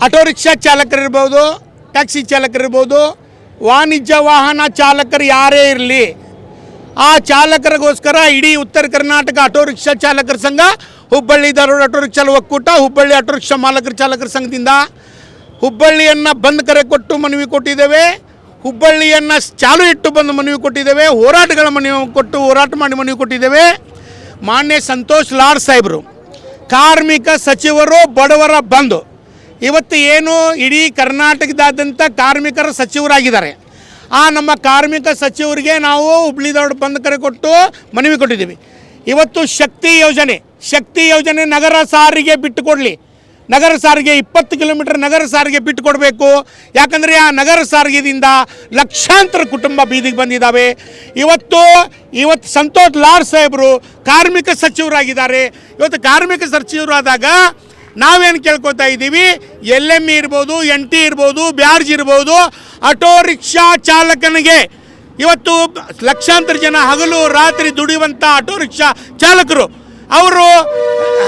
Auto rickshaw ಚಾಲಕರಿರ್ಬೋದು, taxi ಚಾಲಕರಿರ್ಬೋದು, ವಾಣಿಜ್ಯ ವಾಹನ ಚಾಲಕರು ಯಾರೇ ಇರಲಿ, ಆ ಚಾಲಕರಿಗೋಸ್ಕರ ಇಡೀ ಉತ್ತರ ಕರ್ನಾಟಕ ಆಟೋ ರಿಕ್ಷಾ ಚಾಲಕರ ಸಂಘ, ಹುಬ್ಬಳ್ಳಿ ಧಾರವಾಡ ಆಟೋ ರಿಕ್ಷಾ ಒಕ್ಕೂಟ, ಹುಬ್ಬಳ್ಳಿ ಆಟೋ ರಿಕ್ಷಾ ಮಾಲಕರ ಚಾಲಕರ ಸಂಘದಿಂದ ಹುಬ್ಬಳ್ಳಿಯನ್ನು ಬಂದ್ ಕರೆ ಕೊಟ್ಟು ಮನವಿ ಕೊಟ್ಟಿದ್ದೇವೆ. ಹುಬ್ಬಳ್ಳಿಯನ್ನು ಚಾಲು ಇಟ್ಟು ಬಂದು ಮನವಿ ಕೊಟ್ಟಿದ್ದೇವೆ. ಹೋರಾಟ ಮಾಡಿ ಮನವಿ ಕೊಟ್ಟಿದ್ದೇವೆ. ಮಾನ್ಯ ಸಂತೋಷ್ ಲಾಡ್ ಸಾಹೇಬರು, ಕಾರ್ಮಿಕ ಸಚಿವರು, ಬಡವರ ಬಂಧು, ಇವತ್ತು ಏನು ಇಡೀ ಕರ್ನಾಟಕದಾದ್ಯಂತ ಕಾರ್ಮಿಕರ ಸಚಿವರಾಗಿದ್ದಾರೆ. ಆ ನಮ್ಮ ಕಾರ್ಮಿಕ ಸಚಿವರಿಗೆ ನಾವು ಹುಬ್ಬಳ್ಳಿ ಧಾರವಾಡ ಬಂದ್ ಕರೆ ಕೊಟ್ಟು ಮನವಿ ಕೊಟ್ಟಿದ್ದೀವಿ. ಇವತ್ತು ಶಕ್ತಿ ಯೋಜನೆ ನಗರ ಸಾರಿಗೆ ಬಿಟ್ಟು ಕೊಡಲಿ. ನಗರ ಸಾರಿಗೆ 20 ಕಿಲೋಮೀಟರ್ ನಗರ ಸಾರಿಗೆ ಬಿಟ್ಟು ಕೊಡಬೇಕು. ಯಾಕಂದರೆ ಆ ನಗರ ಸಾರಿಗೆಯಿಂದ ಲಕ್ಷಾಂತರ ಕುಟುಂಬ ಬೀದಿಗೆ ಬಂದಿದ್ದಾವೆ. ಇವತ್ತು ಸಂತೋಷ್ ಲಾಡ್ ಸಾಹೇಬರು ಕಾರ್ಮಿಕ ಸಚಿವರಾಗಿದ್ದಾರೆ. ಇವತ್ತು ಕಾರ್ಮಿಕ ಸಚಿವರಾದಾಗ ನಾವೇನು ಕೇಳ್ಕೊತಾ ಇದ್ದೀವಿ, LM ಇರ್ಬೋದು, NT ಇರ್ಬೋದು, ಬ್ಯಾರ್ಜ್ ಇರ್ಬೋದು, ಆಟೋ ರಿಕ್ಷಾ ಚಾಲಕನಿಗೆ ಇವತ್ತು ಲಕ್ಷಾಂತರ ಜನ ಹಗಲು ರಾತ್ರಿ ದುಡಿಯುವಂಥ ಆಟೋ ರಿಕ್ಷಾ ಚಾಲಕರು, ಅವರು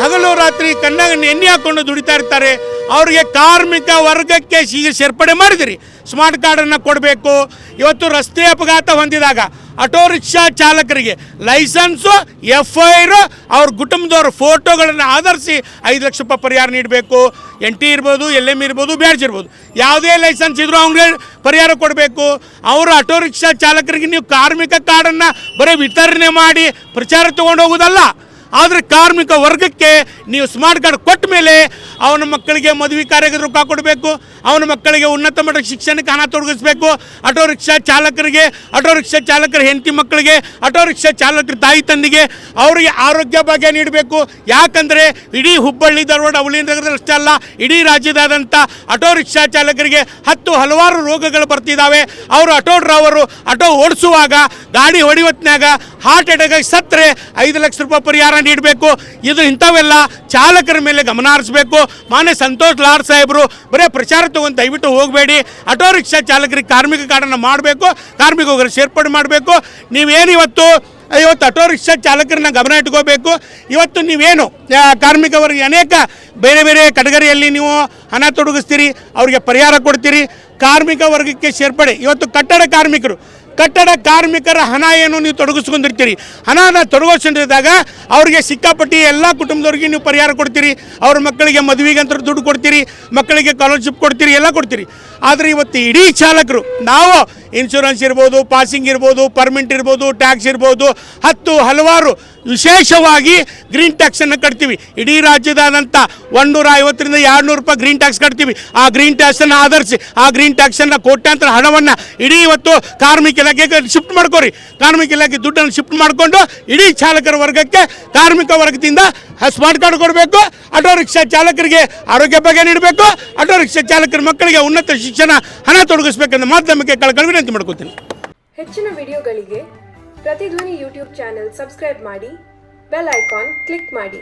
ಹಗಲು ರಾತ್ರಿ ಕಣ್ಣಾಗ ಎಣ್ಣೆ ಹಾಕ್ಕೊಂಡು ದುಡಿತಾ ಇರ್ತಾರೆ. ಅವರಿಗೆ ಕಾರ್ಮಿಕ ವರ್ಗಕ್ಕೆ ಸೇರ್ಪಡೆ ಮಾಡಿದಿರಿ. ಸ್ಮಾರ್ಟ್ ಕಾರ್ಡನ್ನು ಕೊಡಬೇಕು. ಇವತ್ತು ರಸ್ತೆ ಅಪಘಾತ ಹೊಂದಿದಾಗ ಆಟೋ ರಿಕ್ಷಾ ಚಾಲಕರಿಗೆ ಲೈಸೆನ್ಸು, FIR, ಅವ್ರ ಕುಟುಂಬದವ್ರ ಫೋಟೋಗಳನ್ನು ಆಧರಿಸಿ 5 ಲಕ್ಷ ರೂಪಾಯಿ ಪರಿಹಾರ ನೀಡಬೇಕು. NT ಇರ್ಬೋದು, LM ಇರ್ಬೋದು, ಬ್ಯಾಡ್ಜ್ ಇರ್ಬೋದು, ಯಾವುದೇ ಲೈಸೆನ್ಸ್ ಇದ್ರೂ ಅವ್ರಿಗೆ ಪರಿಹಾರ ಕೊಡಬೇಕು. ಅವರು ಆಟೋ ರಿಕ್ಷಾ ಚಾಲಕರಿಗೆ ನೀವು ಕಾರ್ಮಿಕ ಕಾರ್ಡನ್ನು ಬರೀ ವಿತರಣೆ ಮಾಡಿ ಪ್ರಚಾರ ತೊಗೊಂಡು ಹೋಗೋದಲ್ಲ, ಆದರೆ ಕಾರ್ಮಿಕ ವರ್ಗಕ್ಕೆ ನೀವು ಸ್ಮಾರ್ಟ್ ಕಾರ್ಡ್ ಕೊಟ್ಟ ಮೇಲೆ ಅವನ ಮಕ್ಕಳಿಗೆ ಮದುವೆ ಕಾರ್ಯಕ್ಕೆ ರೊಕ್ಕ ಕೊಡಬೇಕು, ಅವನ ಮಕ್ಕಳಿಗೆ ಉನ್ನತ ಮಟ್ಟದ ಶಿಕ್ಷಣಕ್ಕೆ ಹಣ ತೊಡಗಿಸ್ಬೇಕು. ಆಟೋ ರಿಕ್ಷಾ ಚಾಲಕರ ಹೆಂಡತಿ ಮಕ್ಕಳಿಗೆ, ಆಟೋ ರಿಕ್ಷಾ ಚಾಲಕರ ತಾಯಿ ತಂದೆಗೆ ಅವರಿಗೆ ಆರೋಗ್ಯ ಭಾಗ್ಯ ನೀಡಬೇಕು. ಯಾಕಂದರೆ ಇಡೀ ಹುಬ್ಬಳ್ಳಿ ಧಾರವಾಡ ಅವಳಿ ನಗರದಲ್ಲಿ ಅಷ್ಟೇ ಅಲ್ಲ, ಇಡೀ ರಾಜ್ಯದಾದಂಥ ಆಟೋ ರಿಕ್ಷಾ ಚಾಲಕರಿಗೆ ಹಲವಾರು ರೋಗಗಳು ಬರ್ತಿದ್ದಾವೆ. ಅವರು ಆಟೋ ಡ್ರೈವರು ಆಟೋ ಓಡಿಸುವಾಗ ಗಾಡಿ ಹೊಡಿವತ್ನಾಗ ಹಾರ್ಟ್ ಅಟ್ಯಾಕ್ ಆಗಿ ಸತ್ತರೆ 5 ಲಕ್ಷ ರೂಪಾಯಿ ಪರಿಹಾರ ನೀಡಬೇಕು. ಇದು ಇಂಥವೆಲ್ಲ ಚಾಲಕರ ಮೇಲೆ ಗಮನ ಹರಿಸಬೇಕು. ಮಾನ್ಯ ಸಂತೋಷ್ ಲಾಡ್ ಸಾಹೇಬರು ಬರೀ ಪ್ರಚಾರ ತಗೊಂಡು ದಯವಿಟ್ಟು ಹೋಗಬೇಡಿ. ಆಟೋ ರಿಕ್ಷಾ ಚಾಲಕರಿಗೆ ಕಾರ್ಮಿಕ ಕಾರ್ಡನ್ನು ಮಾಡಬೇಕು, ಕಾರ್ಮಿಕರಿಗೆ ಸೇರ್ಪಡೆ ಮಾಡಬೇಕು. ನೀವೇನು ಇವತ್ತು ಆಟೋ ರಿಕ್ಷಾ ಚಾಲಕರನ್ನ ಗಮನ ಇಟ್ಕೋಬೇಕು. ಇವತ್ತು ನೀವೇನು ಕಾರ್ಮಿಕ ವರ್ಗ ಅನೇಕ ಬೇರೆ ಬೇರೆ ಕಟಗರಿಯಲ್ಲಿ ನೀವು ಹಣ ತೊಡಗಿಸ್ತೀರಿ, ಅವರಿಗೆ ಪರಿಹಾರ ಕೊಡ್ತೀರಿ. ಕಾರ್ಮಿಕ ವರ್ಗಕ್ಕೆ ಸೇರ್ಪಡೆ, ಇವತ್ತು ಕಟ್ಟಡ ಕಾರ್ಮಿಕರ ಹಣ ಏನು ನೀವು ತೊಡಗಿಸ್ಕೊಂಡಿರ್ತೀರಿ, ಹಣನ ತೊಡಗಿಸ್ಕೊಂಡಿದ್ದಾಗ ಅವ್ರಿಗೆ ಸಿಕ್ಕಾಪಟ್ಟಿ ಎಲ್ಲ ಕುಟುಂಬದವ್ರಿಗೆ ನೀವು ಪರಿಹಾರ ಕೊಡ್ತೀರಿ. ಅವ್ರ ಮಕ್ಕಳಿಗೆ ಮದುವೆಗಂತ ದುಡ್ಡು ಕೊಡ್ತೀರಿ, ಮಕ್ಕಳಿಗೆ ಸ್ಕಾಲರ್ಶಿಪ್ ಕೊಡ್ತೀರಿ, ಎಲ್ಲ ಕೊಡ್ತೀರಿ. ಆದರೆ ಇವತ್ತು ಇಡೀ ಚಾಲಕರು ನಾವು ಇನ್ಶೂರೆನ್ಸ್ ಇರ್ಬೋದು, ಪಾಸಿಂಗ್ ಇರ್ಬೋದು, ಪರ್ಮಿಟ್ ಇರ್ಬೋದು, ಟ್ಯಾಕ್ಸ್ ಇರ್ಬೋದು, ಹಲವಾರು ವಿಶೇಷವಾಗಿ ಗ್ರೀನ್ ಟ್ಯಾಕ್ಸನ್ನು ಕಟ್ತೀವಿ. ಇಡೀ ರಾಜ್ಯದಾದಂಥ 150ರಿಂದ 200 ರೂಪಾಯಿ ಗ್ರೀನ್ ಟ್ಯಾಕ್ಸ್ ಕಟ್ತೀವಿ. ಆ ಗ್ರೀನ್ ಟ್ಯಾಕ್ಸನ್ನು ಆಧರಿಸಿ ಆ ಗ್ರೀನ್ ಟ್ಯಾಕ್ಸನ್ನು ಕೋಟ್ಯಾಂತರ ಹಣವನ್ನು ಇಡೀ ಇವತ್ತು ಕಾರ್ಮಿಕ ಇಲಾಖೆಗೆ ಶಿಫ್ಟ್ ಮಾಡ್ಕೋರಿ. ಕಾರ್ಮಿಕ ಇಲಾಖೆ ದುಡ್ಡನ್ನು ಶಿಫ್ಟ್ ಮಾಡಿಕೊಂಡು ಇಡೀ ಚಾಲಕರ ವರ್ಗಕ್ಕೆ ಕಾರ್ಮಿಕ ವರ್ಗದಿಂದ ಸ್ಮಾರ್ಟ್ ಕಾರ್ಡ್ ಕೊಡಬೇಕು. ಆಟೋ ರಿಕ್ಷಾ ಚಾಲಕರಿಗೆ ಆರೋಗ್ಯ ಭಾಗ್ಯ ನೀಡಬೇಕು. ಆಟೋ ರಿಕ್ಷಾ ಚಾಲಕರ ಮಕ್ಕಳಿಗೆ ಉನ್ನತ ಶಿಕ್ಷಣ ಹಣ ತೊಡಗಿಸಬೇಕೆಂದು ಮಾಧ್ಯಮಕ್ಕೆ ಕಳಕಳಿ ವಿನಂತಿ ಮಾಡ್ಕೊತೀನಿ. ಹೆಚ್ಚಿನ ವಿಡಿಯೋಗಳಿಗೆ ಪ್ರತಿಧ್ವನಿ ಯೂಟ್ಯೂಬ್ ಚಾನೆಲ್ ಸಬ್ಸ್ಕ್ರೈಬ್ ಮಾಡಿ, ಬೆಲ್ ಐಕಾನ್ ಕ್ಲಿಕ್ ಮಾಡಿ.